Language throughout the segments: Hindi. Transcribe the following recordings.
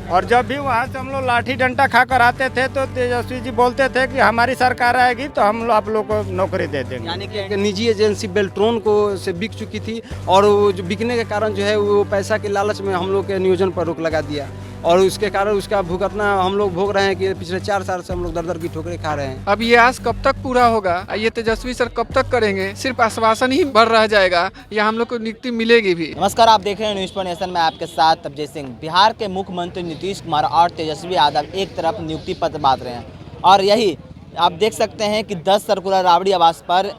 और जब भी वहाँ से हम लोग लाठी डंडा खा कर आते थे तो तेजस्वी जी बोलते थे कि हमारी सरकार आएगी तो हम लोग आप लोग को नौकरी दे देंगे। यानी कि एक निजी एजेंसी बेल्ट्रॉन को से बिक चुकी थी और वो जो बिकने के कारण जो है वो पैसा के लालच में हम लोग के नियोजन पर रोक लगा दिया और उसके कारण उसका भुगतना हम लोग भोग रहे हैं कि पिछले 4 साल से हम लोग दर दर की ठोकरें खा रहे हैं। अब ये आस कब तक पूरा होगा, ये तेजस्वी सर कब तक करेंगे? सिर्फ आश्वासन ही भर रह जाएगा या हम लोग को नियुक्ति मिलेगी भी? नमस्कार, आप देख रहे हैं न्यूज़ नेशन में आपके साथ तबजेत सिंह। बिहार के मुख्यमंत्री नीतीश कुमार और तेजस्वी यादव एक तरफ नियुक्ति पत्र बांट रहे हैं और यही आप देख सकते हैं कि 10 सर्कुलर राबड़ी आवास पर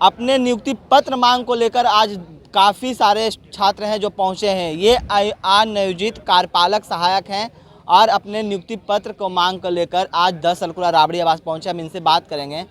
अपने नियुक्ति पत्र मांग को लेकर आज काफ़ी सारे छात्र हैं जो पहुंचे हैं। ये अनियोजित कार्यपालक सहायक हैं और अपने नियुक्ति पत्र को मांग को लेकर आज 10 सर्कुलर राबड़ी आवास पहुंचे। हम इनसे बात करेंगे।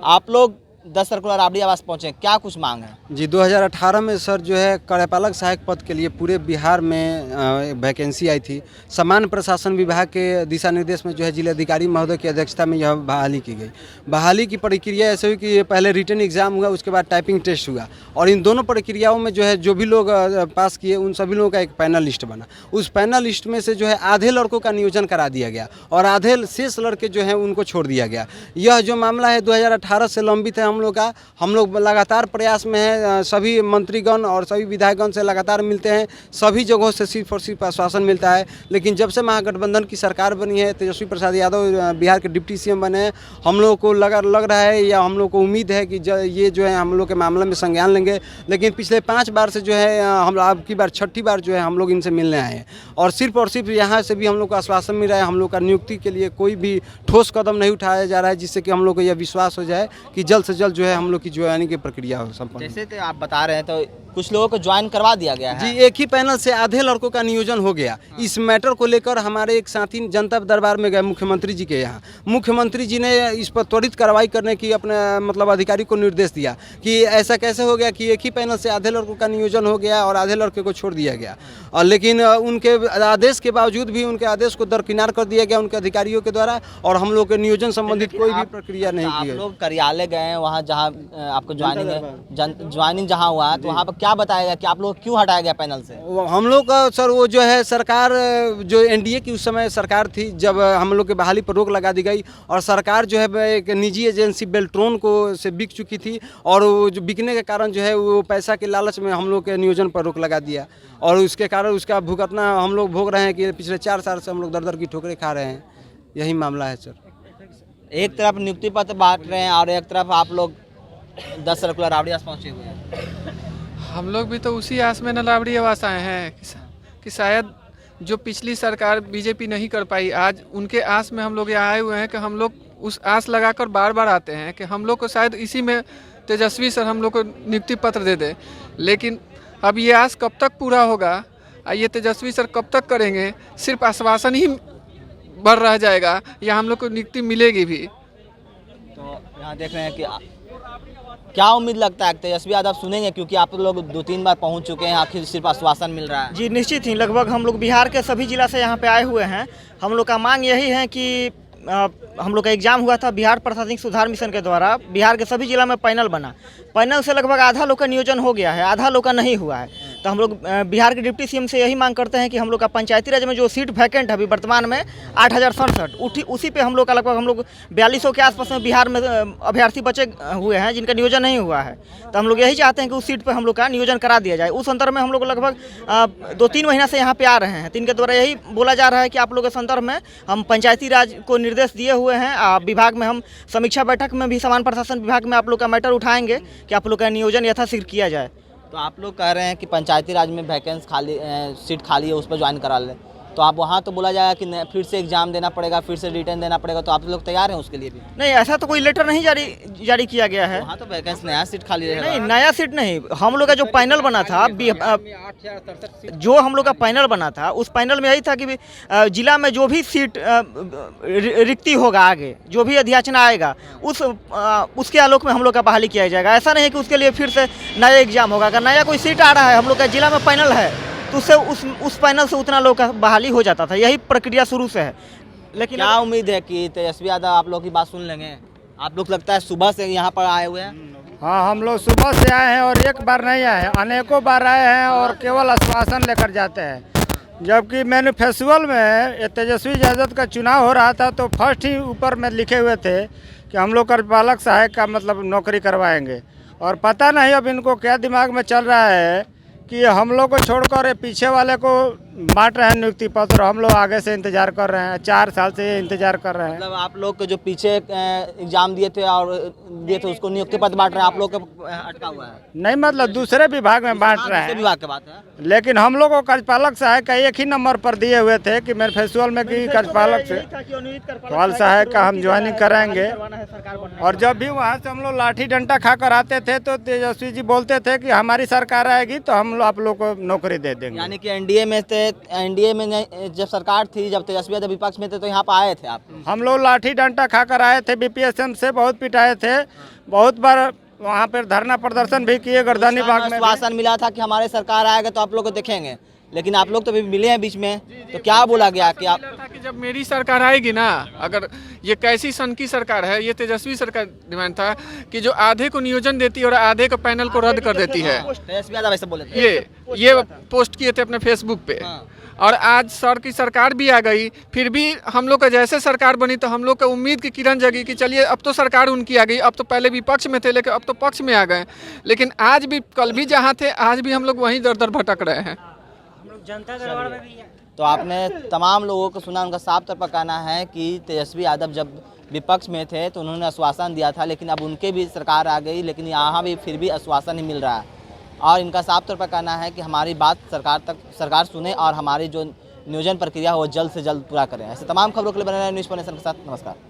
आप लोग 10 सर्कुलर राबड़ी आवास पहुंचे, क्या कुछ मांग है? जी 2018 में सर जो है कार्यपालक सहायक पद के लिए पूरे बिहार में वैकेंसी आई थी। सामान्य प्रशासन विभाग के दिशा निर्देश में जो है जिलाधिकारी महोदय की अध्यक्षता में यह बहाली की गई। बहाली की प्रक्रिया ऐसे हुई कि पहले रिटन एग्जाम हुआ, उसके बाद टाइपिंग टेस्ट हुआ और इन दोनों प्रक्रियाओं में जो है जो भी लोग पास किए उन सभी लोगों का एक पैनल लिस्ट बना। उस पैनल लिस्ट में से जो है आधे लड़कों का नियोजन करा दिया गया और आधे शेष लड़के जो हैं उनको छोड़ दिया गया। यह जो मामला है 2018 से लंबित है हम लोग लगातार प्रयास में हैं। सभी मंत्रीगण और सभी विधायकगण से लगातार मिलते हैं, सभी जगहों से सिर्फ और सिर्फ आश्वासन मिलता है। लेकिन जब से महागठबंधन की सरकार बनी है, तेजस्वी प्रसाद यादव बिहार के डिप्टी सीएम बने हैं, हम लोग को लग रहा है या हम लोग को उम्मीद है कि ये जो है हम लोग के मामले में संज्ञान लेंगे। लेकिन पिछले 5 बार से जो है हम अब की बार 6ठी बार जो है हम लोग इनसे मिलने आए हैं और सिर्फ यहाँ से भी हम लोग को आश्वासन मिल रहा है। हम लोग का नियुक्ति के लिए कोई भी ठोस कदम नहीं उठाया जा रहा है, जिससे कि हम लोग को यह विश्वास हो जाए कि जल्द से जल्द जो है हम लोग की ज्वाइनिंग की प्रक्रिया हो संपन्न। जैसे तो आप बता रहे हैं तो कुछ लोगों को ज्वाइन करवा दिया गया है। जी एक ही पैनल से आधे लड़कों का नियोजन हो गया। इस मैटर को लेकर हमारे एक साथी जनता दरबार में गए मुख्यमंत्री जी के यहाँ। मुख्यमंत्री जी ने इस पर त्वरित कार्रवाई करने की अपने अधिकारी को निर्देश दिया कि ऐसा कैसे हो गया कि एक ही पैनल से आधे लड़कों का नियोजन हो गया और आधे लड़के को छोड़ दिया गया। और लेकिन उनके आदेश के बावजूद भी उनके आदेश को दरकिनार कर दिया गया उनके अधिकारियों के द्वारा और हम लोग के नियोजन संबंधित कोई भी प्रक्रिया नहीं की। आप लोग कार्यालय गए वहाँ जहाँ आपको ज्वाइनिंग जहाँ हुआ तो वहाँ पर क्या बताया गया कि आप लोग क्यों हटाया गया पैनल से? हम लोग का सर वो जो है सरकार जो एनडीए की उस समय सरकार थी, जब हम लोग के बहाली पर रोक लगा दी गई और सरकार जो है एक निजी एजेंसी बेल्ट्रॉन को से बिक चुकी थी और वो जो बिकने के कारण जो है वो पैसा के लालच में हम लोग के नियोजन पर रोक लगा दिया और उसके कारण उसका भुगतना हम लोग भोग रहे हैं कि पिछले 4 साल से हम लोग दर दर की ठोकरें खा रहे हैं। यही मामला है सर। एक तरफ नियुक्ति पत्र बांट रहे हैं और एक तरफ आप लोग 10 सर्कुलर राबड़ी आवास पहुँचे हुए हैं। हम लोग भी तो उसी आस में न राबड़ी आवास आए हैं कि शायद जो पिछली सरकार बीजेपी नहीं कर पाई, आज उनके आस में हम लोग यहाँ आए हुए हैं कि हम लोग उस आस लगाकर बार बार आते हैं कि हम लोग को शायद इसी में तेजस्वी सर हम लोग को नियुक्ति पत्र दे दे। लेकिन अब ये आस कब तक पूरा होगा, ये तेजस्वी सर कब तक करेंगे? सिर्फ आश्वासन ही भर रह जाएगा या हम लोग को नियुक्ति मिलेगी भी? तो यहाँ देख रहे हैं कि क्या उम्मीद लगता है तेजस्वी यादव सुनेंगे, क्योंकि आप लोग 2-3 बार पहुंच चुके हैं, आखिर सिर्फ आश्वासन मिल रहा है? जी निश्चित ही, लगभग हम लोग बिहार के सभी जिला से यहाँ पे आए हुए हैं। हम लोग का मांग यही है कि हम लोग का एग्जाम हुआ था बिहार प्रशासनिक सुधार मिशन के द्वारा, बिहार के सभी जिला में पैनल बना। पैनल से लगभग आधा लोग का नियोजन हो गया है, आधा लोग का नहीं हुआ है। तो हम लोग बिहार के डिप्टी सीएम से यही मांग करते हैं कि हम लोग का पंचायती राज में जो सीट वैकेंट है अभी वर्तमान में 8067 उसी पे हम लोग का लगभग हम लोग 4200 के आसपास में बिहार में अभ्यर्थी बचे हुए हैं जिनका नियोजन नहीं हुआ है। तो हम लोग यही चाहते हैं कि उस सीट पर हम लोग का नियोजन करा दिया जाए। उस अंतर में हम लोग लगभग 2-3 महीना से यहाँ पे आ रहे हैं। तो इनके द्वारा यही बोला जा रहा है कि आप लोग के संदर्भ में हम पंचायती राज को निर्देश दिए हुए हैं। विभाग में हम समीक्षा बैठक में भी सामान्य प्रशासन विभाग में आप लोग का मैटर उठाएंगे कि आप लोग का नियोजन यथाशीघ्र किया जाए। तो आप लोग कह रहे हैं कि पंचायती राज में वैकेंसी खाली सीट खाली है, उस पर ज्वाइन करा ले, तो आप वहाँ तो बोला जाएगा कि फिर से एग्जाम देना पड़ेगा, फिर से रिटर्न देना पड़ेगा, तो आप लोग तैयार हैं उसके लिए भी? नहीं, ऐसा तो कोई लेटर नहीं जारी किया गया है। वहाँ तो वैकेंसी नया सीट खाली रहेगा। नहीं, नया सीट नहीं, हम लोग का जो पैनल बना था, जो हम लोग का पैनल बना था उस पैनल में यही था कि जिला में जो भी सीट रिक्ति होगा, आगे जो भी अध्याचना आएगा उसके आलोक में हम लोग का बहाली किया जाएगा। ऐसा नहीं है कि उसके लिए फिर से नया एग्जाम होगा। अगर नया कोई सीट आ रहा है, हम लोग का जिला में पैनल है, तो उससे उस पैनल से उतना लोग का बहाली हो जाता था। यही प्रक्रिया शुरू से है। लेकिन क्या उम्मीद है कि तेजस्वी यादव आप लोग की बात सुन लेंगे? आप लोग लगता है सुबह से यहाँ पर आए हुए हैं? हाँ, हम लोग सुबह से आए हैं और एक बार नहीं आए हैं, अनेकों बार आए हैं और केवल आश्वासन लेकर जाते हैं। जबकि मैनिफेस्टोल में ये तेजस्वी यादव का चुनाव हो रहा था तो फर्स्ट ही ऊपर में लिखे हुए थे कि हम लोग कार्यपालक सहायक का मतलब नौकरी करवाएंगे। और पता नहीं अब इनको क्या दिमाग में चल रहा है कि हम लोग को छोड़कर ये पीछे वाले को बांट रहे हैं नियुक्ति पत्र, हम लोग आगे से इंतजार कर रहे हैं, 4 साल से इंतजार कर रहे हैं। मतलब आप लोग के जो पीछे एग्जाम दिए थे और दिए थे उसको नियुक्ति पत्र बांट रहे हैं, आप लोग का अटका हुआ है? नहीं, मतलब दूसरे विभाग में बांट रहे दूसरे हैं, विभाग की बात है। लेकिन हम लोग को कार्यपालक सहायक का एक ही नंबर पर दिए हुए थे कि मैनिफेस्टोल में कि कार्यपालक से कार्यपालक सहायक का हम ज्वाइनिंग कराएंगे। और जब भी वहाँ से हम लोग लाठी डंडा खाकर आते थे तो तेजस्वी जी बोलते थे कि हमारी सरकार आएगी तो हम लोग आप लोग को नौकरी दे देंगे। यानी कि एनडीए में थे, एनडीए में जब सरकार थी, जब तेजस्वी यादव विपक्ष में थे तो यहाँ पर आए थे आप? हम लोग लाठी डंडा खाकर आए थे, बीपीएसएम से बहुत पिटाए थे, बहुत बार वहाँ पर धरना प्रदर्शन भी किए गर्दनी बाग में। आश्वासन मिला था कि हमारे सरकार आएगा तो आप लोग को देखेंगे, लेकिन आप लोग तो अभी मिले हैं बीच में, तो क्या बोला गया कि आप था कि जब मेरी सरकार आएगी ना, अगर ये कैसी सन की सरकार है, ये तेजस्वी सरकार डिमांड था कि जो आधे को नियोजन देती है और आधे को पैनल को रद्द कर देती है। तेजस्वी यादव ऐसे बोले थे? ये पोस्ट किए थे अपने फेसबुक पे। और आज सर की सरकार भी आ गई, फिर भी हम लोग का जैसे सरकार बनी तो हम लोग का उम्मीद की किरण जगी कि चलिए अब तो सरकार उनकी आ गई, अब तो पहले विपक्ष में थे लेकिन अब तो पक्ष में आ गए। लेकिन आज भी, कल भी जहाँ थे आज भी हम लोग वहीं दर दर भटक रहे हैं। तो आपने तमाम लोगों को सुना, उनका साफ तौर पर कहना है कि तेजस्वी यादव जब विपक्ष में थे तो उन्होंने आश्वासन दिया था, लेकिन अब उनके भी सरकार आ गई, लेकिन यहाँ भी फिर भी आश्वासन ही मिल रहा है। और इनका साफ तौर पर कहना है कि हमारी बात सरकार सुने और हमारी जो नियोजन प्रक्रिया है वो जल्द से जल्द पूरा करें। ऐसे तमाम खबरों के लिए बने रहें न्यूज़ नेशन के साथ। नमस्कार।